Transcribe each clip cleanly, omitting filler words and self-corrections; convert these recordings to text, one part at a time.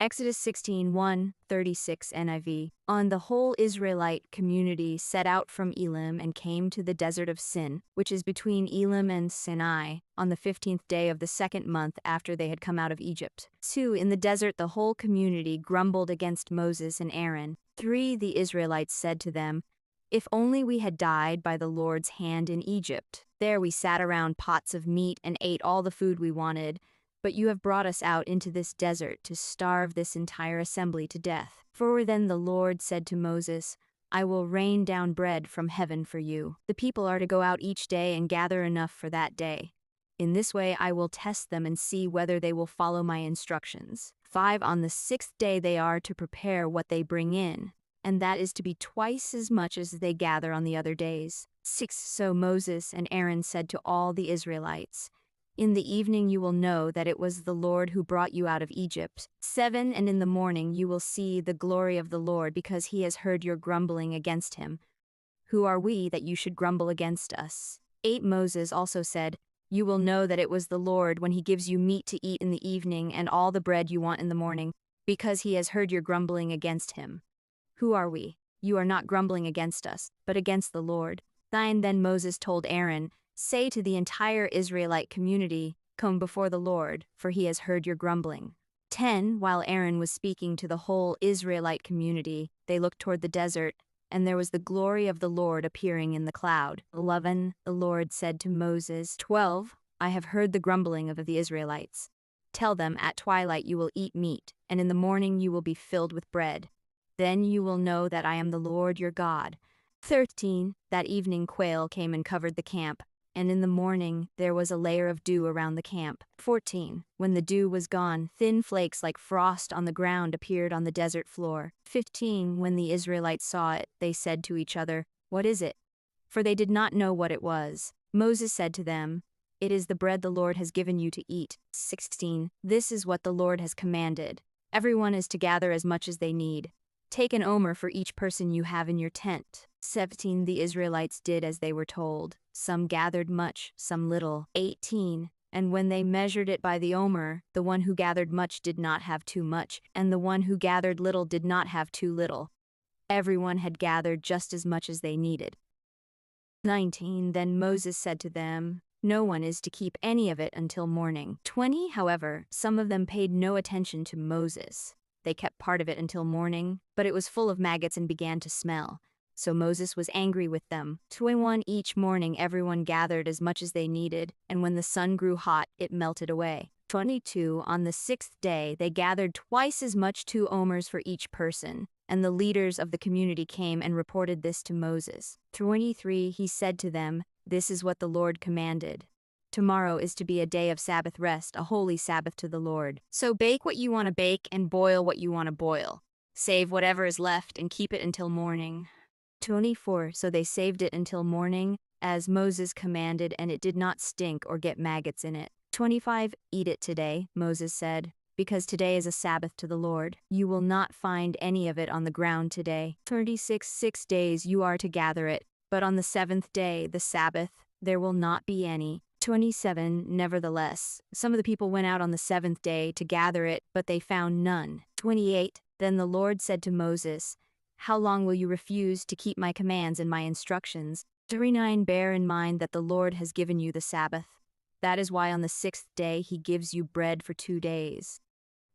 Exodus 16:1-36 NIV. On the whole Israelite community set out from Elim and came to the desert of Sin, which is between Elim and Sinai, on the 15th day of the second month after they had come out of Egypt. 2. In the desert the whole community grumbled against Moses and Aaron. 3. The Israelites said to them, "If only we had died by the Lord's hand in Egypt. There we sat around pots of meat and ate all the food we wanted. But you have brought us out into this desert to starve this entire assembly to death." For then the Lord said to Moses, "I will rain down bread from heaven for you. The people are to go out each day and gather enough for that day. In this way I will test them and see whether they will follow my instructions." 5. On the 6th day they are to prepare what they bring in, and that is to be twice as much as they gather on the other days. 6. So Moses and Aaron said to all the Israelites, "In the evening you will know that it was the Lord who brought you out of Egypt." 7. And in the morning you will see the glory of the Lord, because he has heard your grumbling against him. Who are we that you should grumble against us? 8. Moses also said, "You will know that it was the Lord when he gives you meat to eat in the evening and all the bread you want in the morning, because he has heard your grumbling against him. Who are we? You are not grumbling against us, but against the Lord." 9. Then Moses told Aaron, "Say to the entire Israelite community, 'Come before the Lord, for he has heard your grumbling.'" 10. While Aaron was speaking to the whole Israelite community, they looked toward the desert, and there was the glory of the Lord appearing in the cloud. 11. The Lord said to Moses. 12. I have heard the grumbling of the Israelites. Tell them, at twilight you will eat meat, and in the morning you will be filled with bread. Then you will know that I am the Lord your God. 13. That evening quail came and covered the camp, and in the morning there was a layer of dew around the camp. 14. When the dew was gone, thin flakes like frost on the ground appeared on the desert floor. 15. When the Israelites saw it, they said to each other, "What is it?" For they did not know what it was. Moses said to them, "It is the bread the Lord has given you to eat." 16. This is what the Lord has commanded. Everyone is to gather as much as they need. Take an omer for each person you have in your tent. 17. The Israelites did as they were told. Some gathered much, some little. 18. And when they measured it by the omer, the one who gathered much did not have too much, and the one who gathered little did not have too little. Everyone had gathered just as much as they needed. 19. Then Moses said to them, "No one is to keep any of it until morning." 20. However, some of them paid no attention to Moses. They kept part of it until morning, but it was full of maggots and began to smell. So Moses was angry with them. 21. Each morning everyone gathered as much as they needed, and when the sun grew hot, it melted away. 22. On the 6th day they gathered twice as much, 2 omers for each person, and the leaders of the community came and reported this to Moses. 23. He said to them, "This is what the Lord commanded. Tomorrow is to be a day of Sabbath rest, a holy Sabbath to the Lord. So bake what you want to bake and boil what you want to boil. Save whatever is left and keep it until morning." 24. So they saved it until morning, as Moses commanded, and it did not stink or get maggots in it. 25. Eat it today, Moses said, because today is a Sabbath to the Lord. You will not find any of it on the ground today. 36. 6 days you are to gather it, but on the 7th day, the Sabbath, there will not be any. 27. Nevertheless, some of the people went out on the 7th day to gather it, but they found none. 28. Then the Lord said to Moses, "How long will you refuse to keep my commands and my instructions?" 39. Bear in mind that the Lord has given you the Sabbath. That is why on the 6th day he gives you bread for 2 days.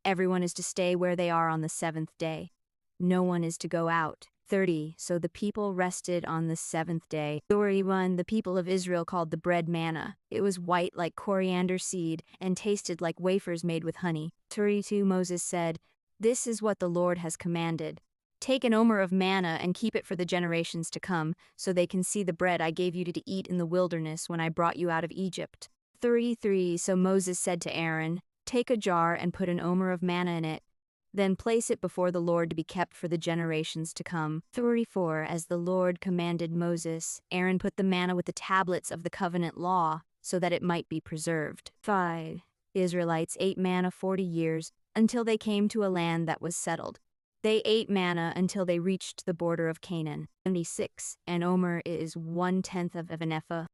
Everyone is to stay where they are on the 7th day. No one is to go out. 30. So the people rested on the 7th day. 31. The people of Israel called the bread manna. It was white like coriander seed and tasted like wafers made with honey. 32. Moses said, "This is what the Lord has commanded. Take an omer of manna and keep it for the generations to come, so they can see the bread I gave you to eat in the wilderness when I brought you out of Egypt." 33. So Moses said to Aaron, "Take a jar and put an omer of manna in it. Then place it before the Lord to be kept for the generations to come." 34. As the Lord commanded Moses, Aaron put the manna with the tablets of the covenant law, so that it might be preserved. 5. The Israelites ate manna 40 years, until they came to a land that was settled. They ate manna until they reached the border of Canaan. 76. An omer is 1/10 of an ephah.